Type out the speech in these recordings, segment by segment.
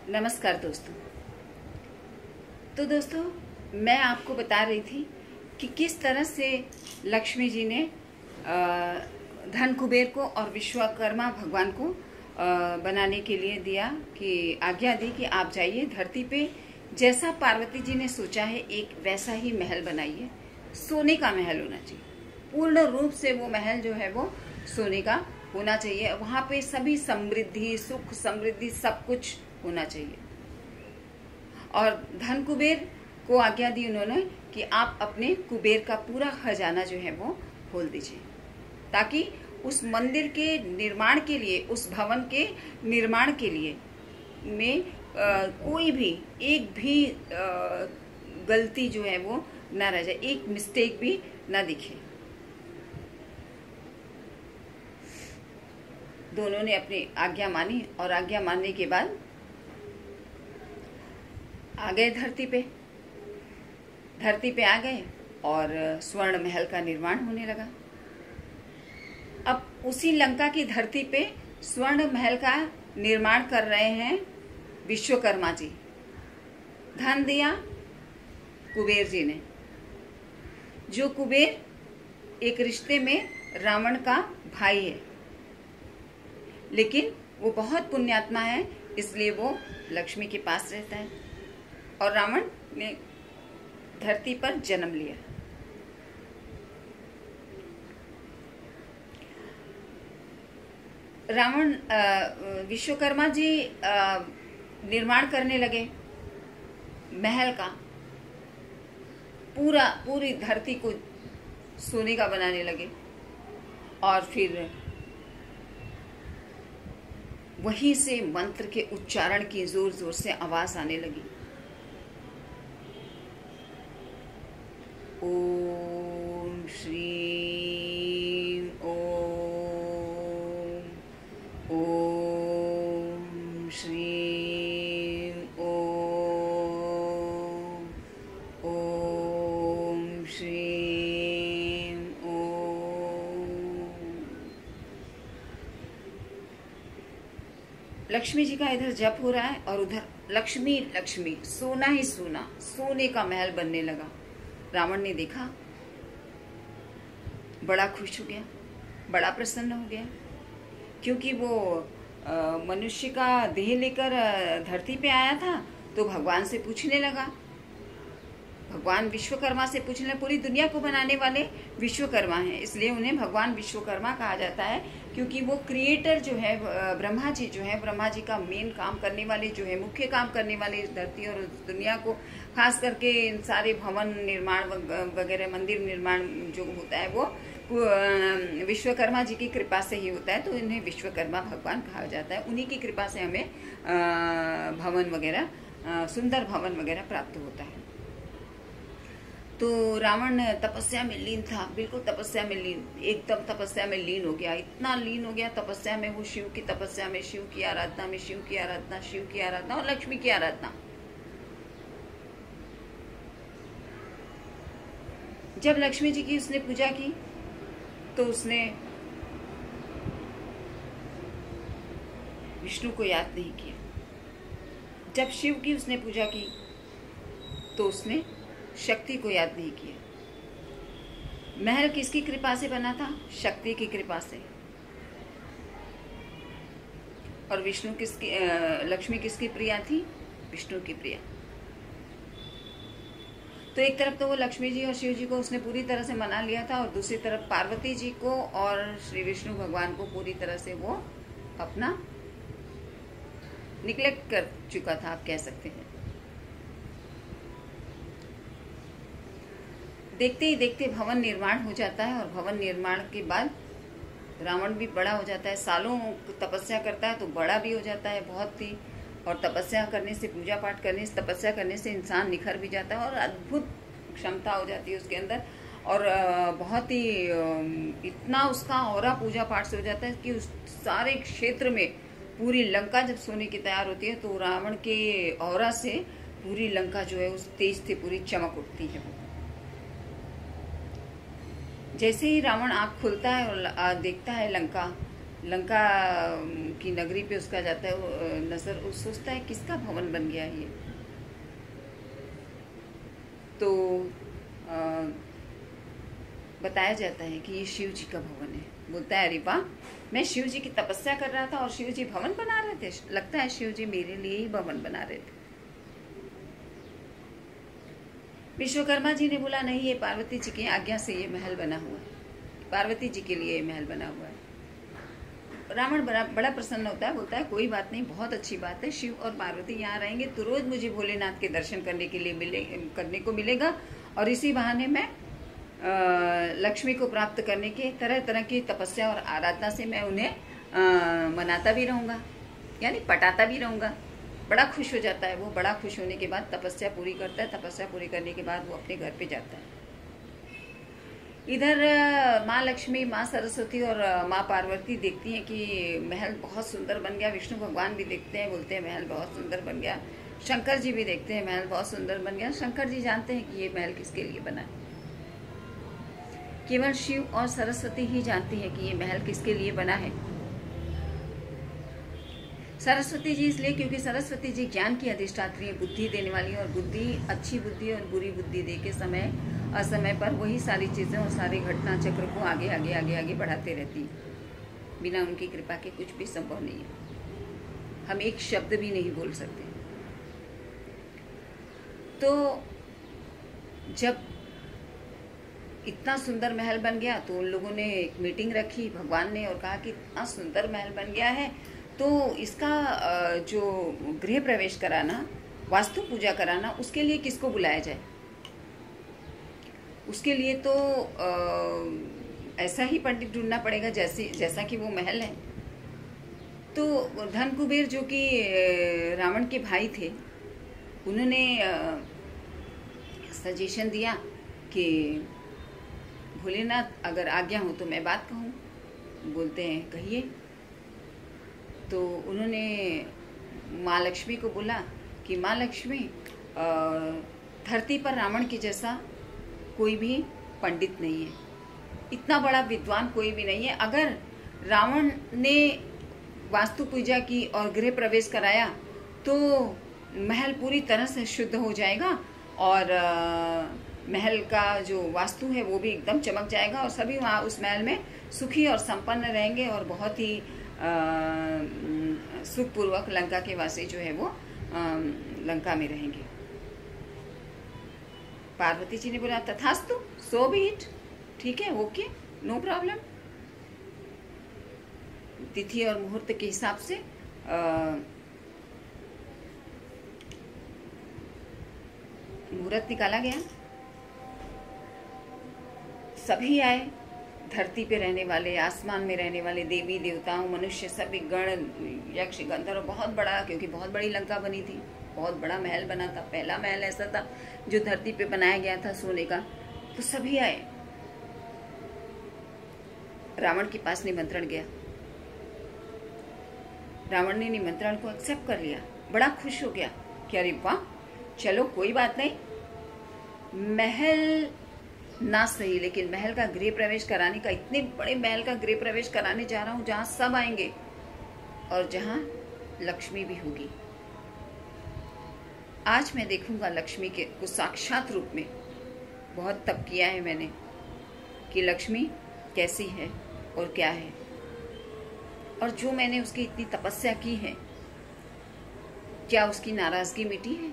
नमस्कार दोस्तों। तो दोस्तों, मैं आपको बता रही थी कि किस तरह से लक्ष्मी जी ने धन कुबेर को और विश्वकर्मा भगवान को बनाने के लिए दिया कि आज्ञा दी कि आप जाइए धरती पे, जैसा पार्वती जी ने सोचा है एक वैसा ही महल बनाइए। सोने का महल होना चाहिए, पूर्ण रूप से वो महल जो है वो सोने का होना चाहिए। वहाँ पे सभी समृद्धि, सुख समृद्धि सब कुछ होना चाहिए। और धन कुबेर को आज्ञा दी उन्होंने कि आप अपने कुबेर का पूरा खजाना जो है वो खोल दीजिए, ताकि उस मंदिर के निर्माण के लिए, उस भवन के निर्माण के लिए में कोई भी एक भी गलती जो है वो ना रह जाए, एक मिस्टेक भी ना दिखे। दोनों ने अपनी आज्ञा मानी और आज्ञा मानने के बाद आ गए धरती पे आ गए और स्वर्ण महल का निर्माण होने लगा। अब उसी लंका की धरती पे स्वर्ण महल का निर्माण कर रहे हैं विश्वकर्मा जी। धन दिया कुबेर जी ने। जो कुबेर एक रिश्ते में रावण का भाई है, लेकिन वो बहुत पुण्यात्मा है, इसलिए वो लक्ष्मी के पास रहता है। और रावण ने धरती पर जन्म लिया। रावण विश्वकर्मा जी निर्माण करने लगे महल का, पूरी धरती को सोने का बनाने लगे। और फिर वहीं से मंत्र के उच्चारण की जोर जोर से आवाज आने लगी। ओम श्रीं ओम, ओम श्रीं ओम, ओम श्रीं ओम। लक्ष्मी जी का इधर जप हो रहा है और उधर लक्ष्मी लक्ष्मी, सोना ही सोना, सोने का महल बनने लगा। रावण ने देखा, बड़ा खुश हो गया, बड़ा प्रसन्न हो गया, क्योंकि वो मनुष्य का देह लेकर धरती पे आया था। तो भगवान से पूछने लगा, भगवान विश्वकर्मा से पूछने, पूरी दुनिया को बनाने वाले विश्वकर्मा हैं, इसलिए उन्हें भगवान विश्वकर्मा कहा जाता है, क्योंकि वो क्रिएटर जो है ब्रह्मा जी जो है, ब्रह्मा जी का मेन काम करने वाले जो है, मुख्य काम करने वाले इस धरती और इस दुनिया को, खास करके इन सारे भवन निर्माण वगैरह, मंदिर निर्माण जो होता है वो विश्वकर्मा जी की कृपा से ही होता है। तो इन्हें विश्वकर्मा भगवान कहा जाता है। उन्हीं की कृपा से हमें भवन वगैरह, सुंदर भवन वगैरह प्राप्त होता है। तो रावण तपस्या में लीन था, बिल्कुल तपस्या में लीन, एकदम तपस्या में लीन हो गया, इतना लीन हो गया तपस्या में, वो शिव की तपस्या में, शिव की आराधना में, शिव की आराधना, शिव की आराधना और लक्ष्मी की आराधना। जब लक्ष्मी जी की उसने पूजा की तो उसने विष्णु को याद नहीं किया। जब शिव की उसने पूजा की तो उसने शक्ति को याद नहीं किया। महल किसकी कृपा से बना था? शक्ति की कृपा से। और विष्णु किसकी, लक्ष्मी किसकी प्रिया थी? विष्णु की प्रिया। तो एक तरफ तो वो लक्ष्मी जी और शिव जी को उसने पूरी तरह से मना लिया था, और दूसरी तरफ पार्वती जी को और श्री विष्णु भगवान को पूरी तरह से वो अपना निग्लेक्ट कर चुका था, आप कह सकते हैं। देखते ही देखते भवन निर्माण हो जाता है, और भवन निर्माण के बाद रावण भी बड़ा हो जाता है। सालों तपस्या करता है तो बड़ा भी हो जाता है बहुत ही। और तपस्या करने से, पूजा पाठ करने से, तपस्या करने से इंसान निखर भी जाता है और अद्भुत क्षमता हो जाती है उसके अंदर। और बहुत ही इतना उसका ऑरा पूजा पाठ से हो जाता है कि उस सारे क्षेत्र में पूरी लंका जब सोने की तैयार होती है तो रावण के ऑरा से पूरी लंका जो है उस तेज से पूरी चमक उठती है। जैसे ही रावण आँख खोलता है और देखता है लंका, लंका की नगरी पे उसका जाता है नजर, वो सोचता है किसका भवन बन गया ये। तो बताया जाता है कि ये शिव जी का भवन है। बोलता है अरे वाह, मैं शिव जी की तपस्या कर रहा था और शिव जी भवन बना रहे थे, लगता है शिव जी मेरे लिए ही भवन बना रहे थे। विश्वकर्मा जी ने बोला नहीं, ये पार्वती जी की आज्ञा से ये महल बना हुआ है, पार्वती जी के लिए ये महल बना हुआ है। रावण बड़ा प्रसन्न होता है, बोलता है कोई बात नहीं, बहुत अच्छी बात है, शिव और पार्वती यहाँ रहेंगे तो रोज मुझे भोलेनाथ के दर्शन करने के लिए करने को मिलेगा, और इसी बहाने मैं लक्ष्मी को प्राप्त करने की तरह तरह की तपस्या और आराधना से मैं उन्हें मनाता भी रहूँगा, यानी पटाता भी रहूँगा। बड़ा खुश हो जाता है वो। बड़ा खुश होने के बाद तपस्या पूरी करता है। तपस्या पूरी करने के बाद वो अपने घर पे जाता है। इधर माँ लक्ष्मी, माँ सरस्वती और माँ पार्वती देखती हैं कि महल बहुत सुंदर बन गया। विष्णु भगवान भी देखते हैं, बोलते हैं महल बहुत सुंदर बन गया। शंकर जी भी देखते हैं महल बहुत सुंदर बन गया। शंकर जी जानते हैं कि ये महल किसके लिए बना है। केवल शिव और सरस्वती ही जानती है कि ये महल किसके लिए बना है। सरस्वती जी इसलिए क्योंकि सरस्वती जी ज्ञान की अधिष्ठात्री है, बुद्धि देने वाली है, और बुद्धि, अच्छी बुद्धि और बुरी बुद्धि दे के समय असमय पर वही सारी चीजें और सारे घटना चक्र को आगे आगे आगे आगे बढ़ाते रहती है। बिना उनकी कृपा के कुछ भी संभव नहीं है। हम एक शब्द भी नहीं बोल सकते। तो जब इतना सुंदर महल बन गया तो उन लोगों ने एक मीटिंग रखी भगवान ने, और कहा कि इतना सुंदर महल बन गया है तो इसका जो गृह प्रवेश कराना, वास्तु पूजा कराना, उसके लिए किसको बुलाया जाए। उसके लिए तो ऐसा ही पंडित ढूंढना पड़ेगा जैसा कि वो महल है। तो धन कुबेर जो कि रावण के भाई थे, उन्होंने सजेशन दिया कि भोलेनाथ अगर आज्ञा हो तो मैं बात कहूँ। बोलते हैं कहिए। तो उन्होंने माँ लक्ष्मी को बोला कि माँ लक्ष्मी, धरती पर रावण के जैसा कोई भी पंडित नहीं है, इतना बड़ा विद्वान कोई भी नहीं है। अगर रावण ने वास्तु पूजा की और गृह प्रवेश कराया तो महल पूरी तरह से शुद्ध हो जाएगा, और महल का जो वास्तु है वो भी एकदम चमक जाएगा, और सभी वहाँ उस महल में सुखी और संपन्न रहेंगे, और बहुत ही सुखपूर्वक लंका के वासी जो है वो लंका में रहेंगे। पार्वती जी ने बोला तथास्तु, सो बी इट, ठीक है, ओके, नो प्रॉब्लम। तिथि और मुहूर्त के हिसाब से मुहूर्त निकाला गया। सभी आए, धरती पे रहने वाले, आसमान में रहने वाले, देवी देवताओं, मनुष्य, सभी गण, यक्ष, गंधर्व, बहुत बड़ा, क्योंकि बहुत बड़ी लंका बनी थी, बहुत बड़ा महल बना था। पहला महल ऐसा था जो धरती पे बनाया गया था सोने का। तो सभी आए। रावण के पास निमंत्रण गया। रावण ने निमंत्रण को एक्सेप्ट कर लिया, बड़ा खुश हो गया कि अरे वाह, चलो कोई बात नहीं, महल ना सही लेकिन महल का गृह प्रवेश कराने का, इतने बड़े महल का गृह प्रवेश कराने जा रहा हूं जहां सब आएंगे और जहां लक्ष्मी भी होगी। आज मैं देखूंगा लक्ष्मी के को साक्षात रूप में। बहुत तप किया है मैंने कि लक्ष्मी कैसी है और क्या है, और जो मैंने उसकी इतनी तपस्या की है, क्या उसकी नाराजगी मिटी है?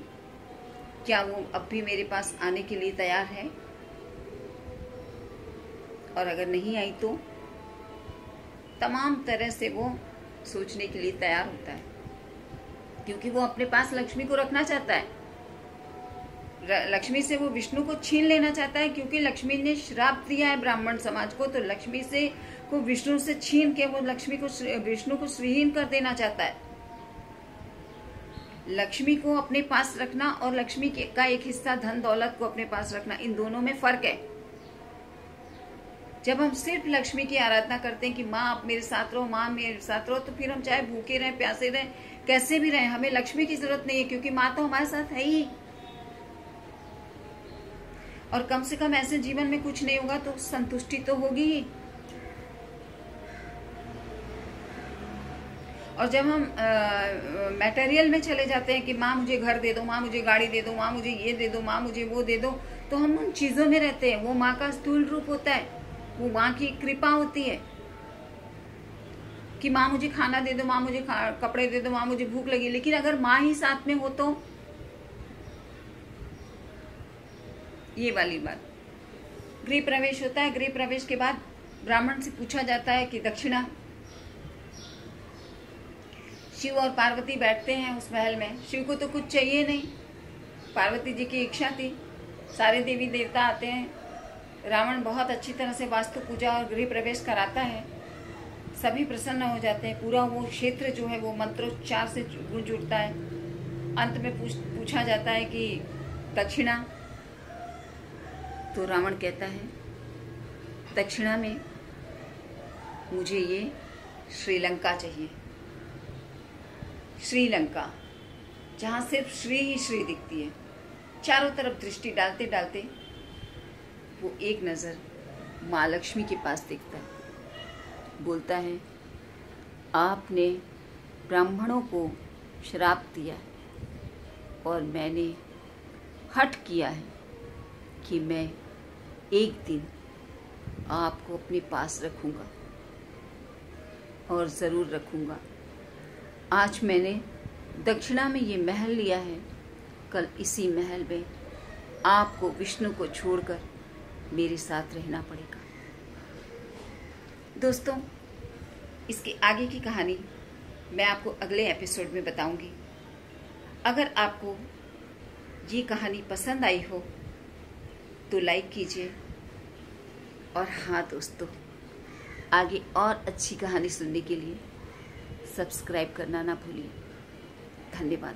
क्या वो अब भी मेरे पास आने के लिए तैयार है? और अगर नहीं आई तो तमाम तरह से वो सोचने के लिए तैयार होता है, क्योंकि वो अपने पास लक्ष्मी को रखना चाहता है। लक्ष्मी से वो विष्णु को छीन लेना चाहता है, क्योंकि लक्ष्मी ने श्राप दिया है ब्राह्मण समाज को, तो लक्ष्मी से को विष्णु से छीन के वो लक्ष्मी को, विष्णु को श्रीहीन कर देना चाहता है। लक्ष्मी को अपने पास रखना और लक्ष्मी का एक हिस्सा धन दौलत को अपने पास रखना, इन दोनों में फर्क है। जब हम सिर्फ लक्ष्मी की आराधना करते हैं कि माँ आप मेरे साथ रहो, माँ मेरे साथ रहो, तो फिर हम चाहे भूखे रहें, प्यासे रहें, कैसे भी रहें, हमें लक्ष्मी की जरूरत नहीं है, क्योंकि माँ तो हमारे साथ है ही। और कम से कम ऐसे जीवन में कुछ नहीं होगा तो संतुष्टि तो होगी ही। और जब हम मटेरियल में चले जाते हैं कि माँ मुझे घर दे दो, माँ मुझे गाड़ी दे दो, माँ मुझे ये दे दो, माँ मुझे वो दे दो, तो हम उन चीज़ों में रहते हैं। वो माँ का स्थूल रूप होता है, वो माँ की कृपा होती है कि माँ मुझे खाना दे दो, माँ मुझे कपड़े दे दो, माँ मुझे भूख लगी। लेकिन अगर माँ ही साथ में हो तो ये वाली बात। गृह प्रवेश होता है। गृह प्रवेश के बाद ब्राह्मण से पूछा जाता है कि दक्षिणा। शिव और पार्वती बैठते हैं उस महल में। शिव को तो कुछ चाहिए नहीं, पार्वती जी की इच्छा थी। सारे देवी देवता आते हैं। रावण बहुत अच्छी तरह से वास्तु पूजा और गृह प्रवेश कराता है। सभी प्रसन्न हो जाते हैं। पूरा वो क्षेत्र जो है वो मंत्रोच्चार से गूंज उठता है। अंत में पूछा जाता है कि दक्षिणा। तो रावण कहता है दक्षिणा में मुझे ये श्रीलंका चाहिए। श्रीलंका, जहाँ सिर्फ श्री ही श्री दिखती है। चारों तरफ दृष्टि डालते डालते वो एक नज़र माँ लक्ष्मी के पास देखता है। बोलता है आपने ब्राह्मणों को श्राप दिया है और मैंने हठ किया है कि मैं एक दिन आपको अपने पास रखूँगा और ज़रूर रखूँगा। आज मैंने दक्षिणा में ये महल लिया है, कल इसी महल में आपको विष्णु को छोड़कर मेरे साथ रहना पड़ेगा। दोस्तों, इसके आगे की कहानी मैं आपको अगले एपिसोड में बताऊंगी। अगर आपको ये कहानी पसंद आई हो तो लाइक कीजिए। और हाँ दोस्तों, आगे और अच्छी कहानी सुनने के लिए सब्सक्राइब करना ना भूलिए। धन्यवाद।